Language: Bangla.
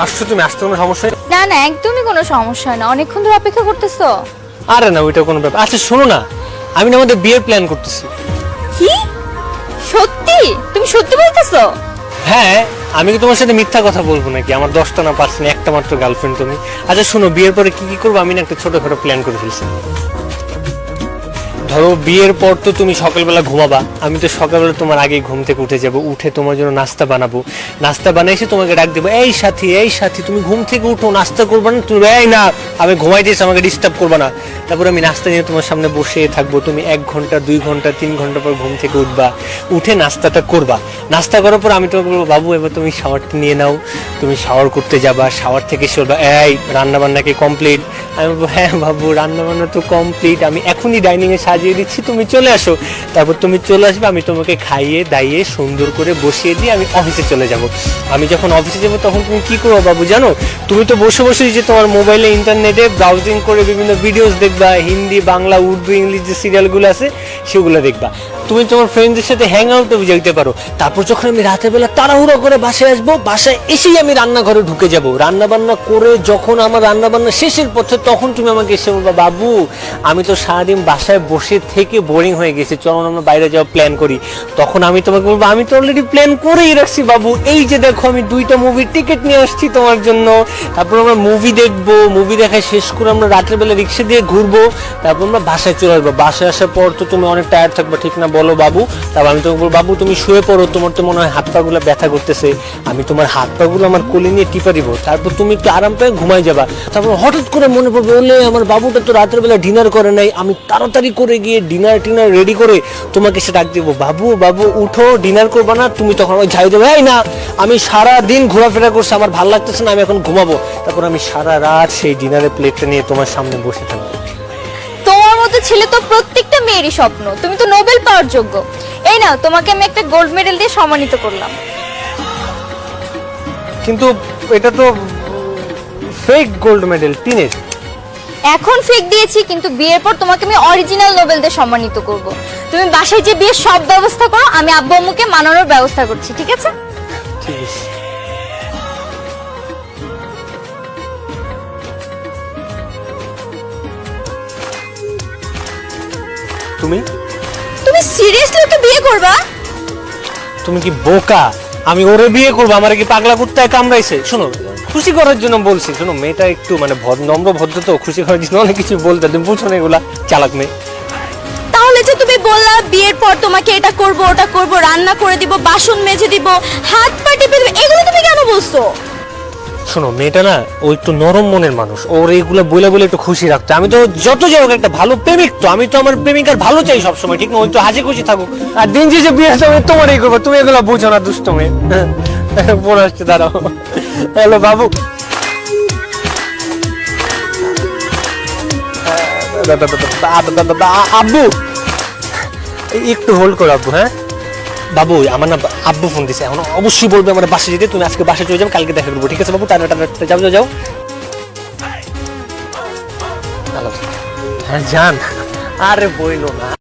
আসছো তুমি, আসতে কোনো সমস্যা নেই? না না, একদমই কোনো সমস্যা না। অনেকক্ষণ ধরে অপেক্ষা করতেছো। আরে না, ওইটা কোনো ব্যাপার। আচ্ছা শোনো না, আমি না আমাদের বিয়ের প্ল্যান করতেছি। কি? সত্যি? তুমি সত্যি বলতেছো? হ্যাঁ, আমি কি তোমার সাথে মিথ্যা কথা বলবো নাকি? আমার 10টা না 5টা না, একটা মাত্র গার্লফ্রেন্ড তুমি। আচ্ছা শোনো, বিয়ের পরে কি কি করবো আমি না একটা ছোটখাটো প্ল্যান করে ফেলছি। ধরো বিয়ের পর তো তুমি সকালবেলা ঘুমাবা, আমি তো সকালবেলা তোমার আগেই ঘুম থেকে উঠে যাব, উঠে তোমার জন্য নাস্তা বানাবো, নাস্তা বানিয়ে এসে তোমাকে ডাক দেবো, এই সাথী এই সাথী তুমি ঘুম থেকে উঠো, নাস্তা করবা না? তুমি এই না, আমি ঘুমাই দিয়েছি, আমাকে ডিস্টার্ব করবা না। তারপর আমি নাস্তা নিয়ে তোমার সামনে বসে থাকবো, তুমি 1 ঘন্টা 2 ঘন্টা 3 ঘন্টা পর ঘুম থেকে উঠবা, উঠে নাস্তাটা করবা। নাস্তা করার পর আমি তোমাকে বলবো, বাবু এবার তুমি শাওয়ারটা নিয়ে নাও, তুমি শাওয়ার করতে যাবা, শাওয়ার থেকে এসে বলবা, এই রান্না বান্না কি কমপ্লিট? আমি বলবো, হ্যাঁ বাবু রান্না বান্না তো কমপ্লিট, আমি এখনই ডাইনিং এ সাজিয়ে দিচ্ছি, তুমি চলে আসো। তারপর তুমি চলে আসবে, আমি তোমাকে খাইয়ে দাইয়ে সুন্দর করে বসিয়ে দিয়ে আমি অফিসে চলে যাব। আমি যখন অফিসে যাব তখন তুমি কি করবো বাবু জানো? তুমি তো বসে বসে যে তোমার মোবাইলে ইন্টারনেটে ব্রাউজিং করে বিভিন্ন ভিডিওস দেখবা, হিন্দি বাংলা উর্দু ইংলিশ যে সিরিয়ালগুলো আছে সেগুলো দেখবা। তুমি তোমার ফ্রেন্ডদের সাথে হ্যাং আউটও যেতে পারো। তারপর যখন আমি রাতের বেলা তাড়াহুড়ো করে বাসায় আসবো, বাসায় এসেই আমি রান্নাঘরে ঢুকে যাব, রান্না বান্না করে যখন আমার রান্না বান্না শেষের পথে তখন তুমি আমাকে এসে বলবা, বাবু আমি তো সারাদিন বাসায় বসে থেকে বোরিং হয়ে গেছি, চলো আমরা বাইরে যাওয়া প্ল্যান করি। তখন আমি তোমাকে বলবো, আমি তো অলরেডি প্ল্যান করেই রাখছি বাবু, এই যে দেখো আমি 2টা মুভির টিকিট নিয়ে আসছি তোমার জন্য। তারপর আমরা মুভি দেখবো, মুভি দেখা শেষ করে আমরা রাতের বেলা রিক্সা দিয়ে ঘুরবো, তারপর আমরা বাসায় চলে আসবো। বাসায় আসার পর তো তুমি অনেক টায়ার্ড থাকবে, ঠিক না বলো বাবু? তারপর আমি তোমাকে বলবো, বাবু তুমি শুয়ে পড়ো, তোমার তো মনে হয় হাত পা গুলো ব্যথা করতেছে, আমি তোমার হাত পা গুলো আমার কোলে নিয়ে টিপা দিব, তারপর তুমি একটু আরাম পেয়ে ঘুমাই যাবা। তারপর হঠাৎ করে মনে পড়বে, বলে আমার বাবুটা তো রাতের বেলা ডিনার করে নাই, আমি তাড়াতাড়ি করে গিয়ে ডিনার টিনার রেডি করে তোমাকে সে ডাক দেবো, বাবু বাবু উঠো, ডিনার করবা না? তুমি তখন আমাকে ঝাই দেবে, এই না আমি সারা দিন ঘোরাফেরা করছি, আমার ভালো লাগতেছে না, আমি এখন ঘুমাবো। তারপর আমি সারা রাত সেই ডিনারের প্লেটটা নিয়ে তোমার সামনে বসে থাকবো। তোমার মতো ছেলে তো প্রত্যেকটা মেয়েরই স্বপ্ন, তুমি তো নোবেল পাওয়ার যোগ্য। এই নাও, তোমাকে আমি একটা গোল্ড মেডেল দিয়ে সম্মানিত করলাম। কিন্তু এটা তো ফেক গোল্ড মেডেল, টিনের। এখন ফেক দিয়েছি, কিন্তু বিয়ের পর তোমাকে আমি অরিজিনাল নোবেল দিয়ে সম্মানিত করব। তুমি বাসায় যে বিয়ের সব ব্যবস্থা করো, আমি আব্বু আম্মুকে মানানোর ব্যবস্থা করছি, ঠিক আছে? ঠিক আছে। তুমি তুমি সিরিয়াসলি ওকে বিয়ে করবা? তুমি কি বোকা? আমি ওরে বিয়ে করবো? আমার কি পাগলা কুত্তায় কামড়াইছে? শোনো, খুশি করার জন্য বলছি। শোনো, মেয়েটা একটু মানে নম্র ভদ্র, তো খুশি করার জন্য অনেক কিছু বলতে, তুমি বুঝছো না এগুলা? চালাক মেয়ে। তাহলে যে তুমি বললা বিয়ের পর তোমাকে এটা করব ওটা করব, রান্না করে দিব, বাসন মেজে দিব, হাত পা টিপে দিব, এগুলো তুমি কেন বলছো? শোনো, মেয়েটা না ও একটু নরম মনের মানুষ, ওর এইগুলো বলে বলে একটু খুশি রাখতে। আমি তো যত যাই হোক একটা ভালো প্রেমিক, তো আমি তো আমার প্রেমিকার ভালো চাই সবসময়, ঠিক না? ওই তো হাসি খুশি থাকুক, আর দিন যে বিয়ে হবে তোমার এই করবো, তুমি এগুলো বুঝো না, দুষ্ট মেয়ে। পড়ে আসছে, দাঁড়াও। হ্যালো বাবু, আব্বু একটু হোল্ড করো আব্বু। হ্যাঁ বাবু, আমার না আব্বু ফোন দিছে, এখন অবশ্যই বলবে আমার বাসায় যেতে, তুমি আজকে বাসায় চলে যাও, কালকে দেখা করবো, ঠিক আছে বাবু? টাটা টাটা, যাও যাও যাও। হ্যাঁ জান, আরে বইলো না।